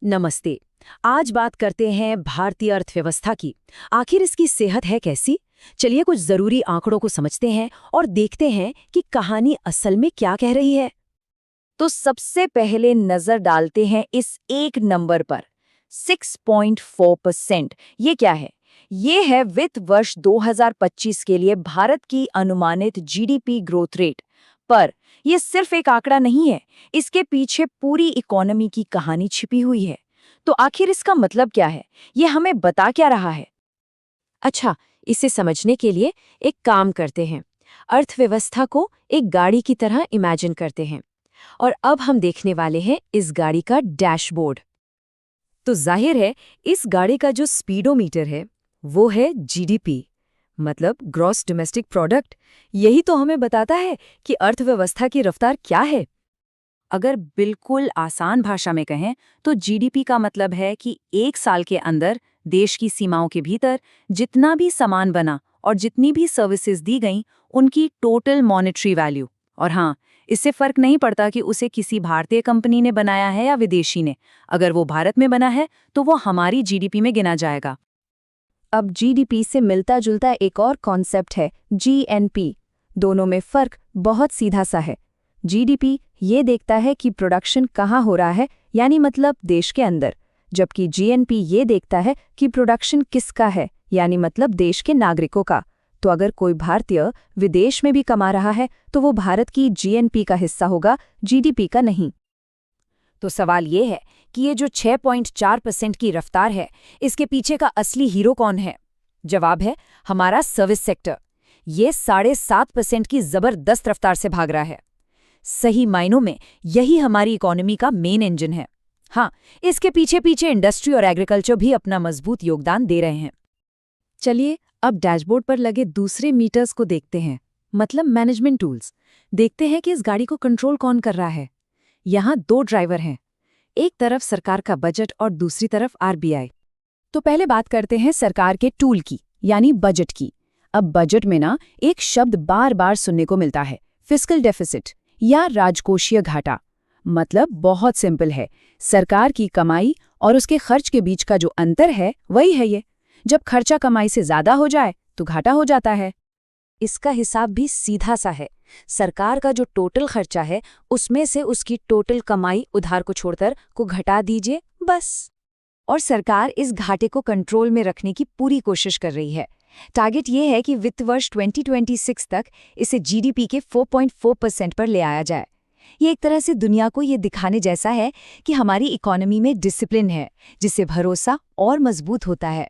नमस्ते। आज बात करते हैं भारतीय अर्थव्यवस्था की। आखिर इसकी सेहत है कैसी? चलिए कुछ जरूरी आंकड़ों को समझते हैं और देखते हैं कि कहानी असल में क्या कह रही है। तो सबसे पहले नजर डालते हैं इस एक नंबर पर 6.4%। ये क्या है? ये है वित्त वर्ष 2025 के लिए भारत की अनुमानित जीडीपी ग्रोथ रेट। पर ये सिर्फ एक आंकड़ा नहीं है, इसके पीछे पूरी इकोनॉमी की कहानी छिपी हुई है। तो आखिर इसका मतलब क्या है? ये हमें बता क्या रहा है? अच्छा, इसे समझने के लिए एक काम करते हैं। अर्थव्यवस्था को एक गाड़ी की तरह इमेजिन करते हैं और अब हम देखने वाले हैं इस गाड़ी का डैशबोर्ड। तो जाहिर है इस गाड़ी का जो स्पीडोमीटर है वो है जीडीपी, मतलब ग्रॉस डोमेस्टिक प्रोडक्ट। यही तो हमें बताता है कि अर्थव्यवस्था की रफ्तार क्या है। अगर बिल्कुल आसान भाषा में कहें तो जीडीपी का मतलब है कि एक साल के अंदर देश की सीमाओं के भीतर जितना भी सामान बना और जितनी भी सर्विसेज दी गईं, उनकी टोटल मॉनेटरी वैल्यू। और हाँ, इससे फर्क नहीं पड़ता कि उसे किसी भारतीय कंपनी ने बनाया है या विदेशी ने। अगर वो भारत में बना है तो वो हमारी जीडीपी में गिना जाएगा। अब जीडीपी से मिलता जुलता एक और कॉन्सेप्ट है जीएनपी। दोनों में फर्क बहुत सीधा सा है। जीडीपी ये देखता है कि प्रोडक्शन कहाँ हो रहा है, यानी मतलब देश के अंदर, जबकि जीएनपी ये देखता है कि प्रोडक्शन किसका है, यानी मतलब देश के नागरिकों का। तो अगर कोई भारतीय विदेश में भी कमा रहा है तो वो भारत की जीएनपी का हिस्सा होगा, जीडीपी का नहीं। तो सवाल ये है कि ये जो 6.4% की रफ्तार है, इसके पीछे का असली हीरो कौन है? जवाब है हमारा सर्विस सेक्टर। ये 7.5% की जबरदस्त रफ्तार से भाग रहा है। सही मायनों में यही हमारी इकोनॉमी का मेन इंजन है। हाँ, इसके पीछे पीछे इंडस्ट्री और एग्रीकल्चर भी अपना मजबूत योगदान दे रहे हैं। चलिए अब डैशबोर्ड पर लगे दूसरे मीटर्स को देखते हैं, मतलब मैनेजमेंट टूल्स। देखते हैं कि इस गाड़ी को कंट्रोल कौन कर रहा है। यहाँ दो ड्राइवर हैं, एक तरफ सरकार का बजट और दूसरी तरफ आरबीआई। तो पहले बात करते हैं सरकार के टूल की, यानी बजट की। अब बजट में ना एक शब्द बार बार सुनने को मिलता है, फिस्कल डेफिसिट या राजकोषीय घाटा। मतलब बहुत सिंपल है, सरकार की कमाई और उसके खर्च के बीच का जो अंतर है वही है ये। जब खर्चा कमाई से ज्यादा हो जाए तो घाटा हो जाता है। इसका हिसाब भी सीधा सा है। सरकार का जो टोटल खर्चा है उसमें से उसकी टोटल कमाई उधार को छोड़कर को घटा दीजिए, बस। और सरकार इस घाटे को कंट्रोल में रखने की पूरी कोशिश कर रही है। टारगेट ये है कि वित्त वर्ष 2026 तक इसे जीडीपी के 4.4% पर ले आया जाए। ये एक तरह से दुनिया को ये दिखाने जैसा है कि हमारी इकोनॉमी में डिसिप्लिन है, जिससे भरोसा और मजबूत होता है।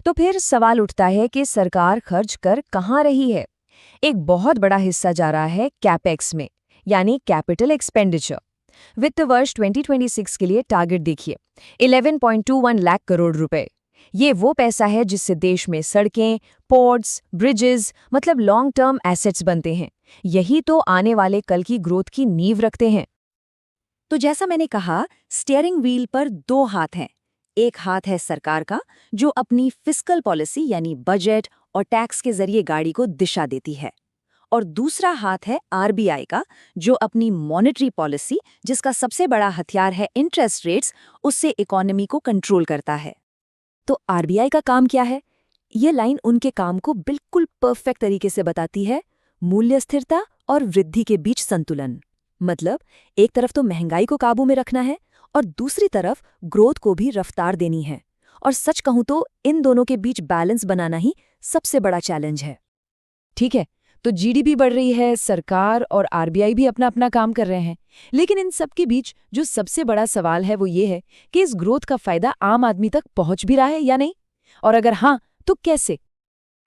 तो फिर सवाल उठता है कि सरकार खर्च कर कहाँ रही है? एक बहुत बड़ा हिस्सा जा रहा है कैपेक्स में, यानी कैपिटल एक्सपेंडिचर। वित्त वर्ष 2026 के लिए टारगेट देखिए, 11.21 लाख करोड़ रुपए। ये वो पैसा है जिससे देश में सड़कें, पोर्ट्स, ब्रिजेस, मतलब लॉन्ग टर्म एसेट्स बनते हैं। यही तो आने वाले कल की ग्रोथ की नींव रखते हैं। तो जैसा मैंने कहा, स्टीयरिंग व्हील पर दो हाथ हैं। एक हाथ है सरकार का, जो अपनी फिस्कल पॉलिसी यानी बजट और टैक्स के जरिए गाड़ी को दिशा देती है, और दूसरा हाथ है आरबीआई का, जो अपनी मॉनेटरी पॉलिसी, जिसका सबसे बड़ा हथियार है इंटरेस्ट रेट्स, उससे इकोनॉमी को कंट्रोल करता है। तो आरबीआई का काम क्या है? ये लाइन उनके काम को बिल्कुल परफेक्ट तरीके से बताती है। मूल्य स्थिरता और वृद्धि के बीच संतुलन। मतलब एक तरफ तो महंगाई को काबू में रखना है और दूसरी तरफ ग्रोथ को भी रफ्तार देनी है। और सच कहूं तो इन दोनों के बीच बैलेंस बनाना ही सबसे बड़ा चैलेंज है। ठीक है, तो जीडीपी बढ़ रही है, सरकार और आरबीआई भी अपना अपना काम कर रहे हैं, लेकिन इन सब के बीच जो सबसे बड़ा सवाल है वो ये है कि इस ग्रोथ का फायदा आम आदमी तक पहुंच भी रहा है या नहीं, और अगर हाँ तो कैसे?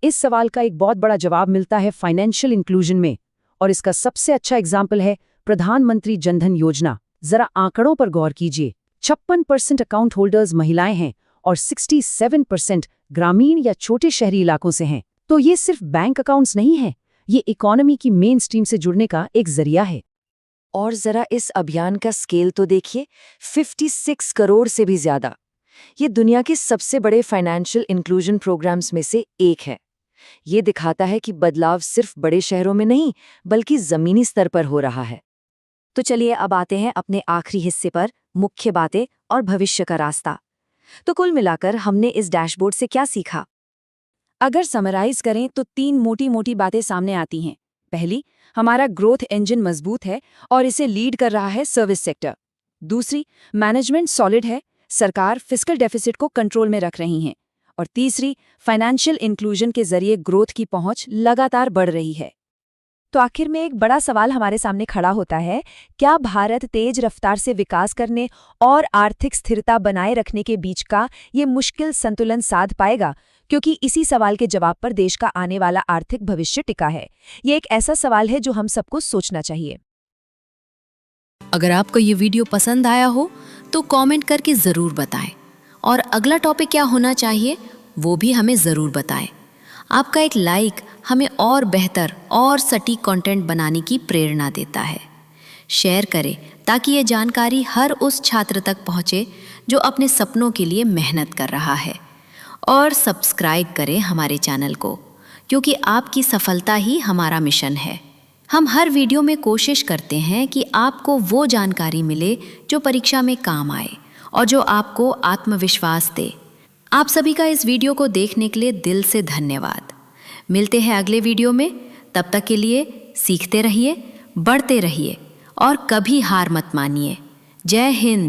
इस सवाल का एक बहुत बड़ा जवाब मिलता है फाइनेंशियल इंक्लूजन में, और इसका सबसे अच्छा एग्जाम्पल है प्रधानमंत्री जनधन योजना। जरा आंकड़ों पर गौर कीजिए। 56% अकाउंट होल्डर्स महिलाएं हैं और 67% ग्रामीण या छोटे शहरी इलाकों से हैं। तो ये सिर्फ बैंक अकाउंट्स नहीं है, ये इकोनॉमी की मेन स्ट्रीम से जुड़ने का एक जरिया है। और जरा इस अभियान का स्केल तो देखिए, 56 करोड़ से भी ज्यादा। ये दुनिया के सबसे बड़े फाइनेंशियल इंक्लूजन प्रोग्राम्स में से एक है। ये दिखाता है कि बदलाव सिर्फ बड़े शहरों में नहीं, बल्कि जमीनी स्तर पर हो रहा है। तो चलिए अब आते हैं अपने आखिरी हिस्से पर, मुख्य बातें और भविष्य का रास्ता। तो कुल मिलाकर हमने इस डैशबोर्ड से क्या सीखा? अगर समराइज करें तो 3 मोटी मोटी बातें सामने आती हैं। पहली, हमारा ग्रोथ इंजन मजबूत है और इसे लीड कर रहा है सर्विस सेक्टर। दूसरी, मैनेजमेंट सॉलिड है, सरकार फिस्कल डेफिसिट को कंट्रोल में रख रही है। और तीसरी, फाइनेंशियल इंक्लूजन के जरिए ग्रोथ की पहुंच लगातार बढ़ रही है। तो आखिर में एक बड़ा सवाल हमारे सामने खड़ा होता है, क्या भारत तेज रफ्तार से विकास करने और आर्थिक स्थिरता बनाए रखने के बीच का ये मुश्किल संतुलन साध पाएगा? क्योंकि इसी सवाल के जवाब पर देश का आने वाला आर्थिक भविष्य टिका है। ये एक ऐसा सवाल है जो हम सबको सोचना चाहिए। अगर आपको ये वीडियो पसंद आया हो तो कमेंट करके ज़रूर बताएं और अगला टॉपिक क्या होना चाहिए वो भी हमें ज़रूर बताएं। आपका एक लाइक हमें और बेहतर और सटीक कंटेंट बनाने की प्रेरणा देता है। शेयर करें ताकि ये जानकारी हर उस छात्र तक पहुँचे जो अपने सपनों के लिए मेहनत कर रहा है। और सब्सक्राइब करें हमारे चैनल को, क्योंकि आपकी सफलता ही हमारा मिशन है। हम हर वीडियो में कोशिश करते हैं कि आपको वो जानकारी मिले जो परीक्षा में काम आए और जो आपको आत्मविश्वास दे। आप सभी का इस वीडियो को देखने के लिए दिल से धन्यवाद। मिलते हैं अगले वीडियो में। तब तक के लिए सीखते रहिए, बढ़ते रहिए और कभी हार मत मानिए। जय हिंद।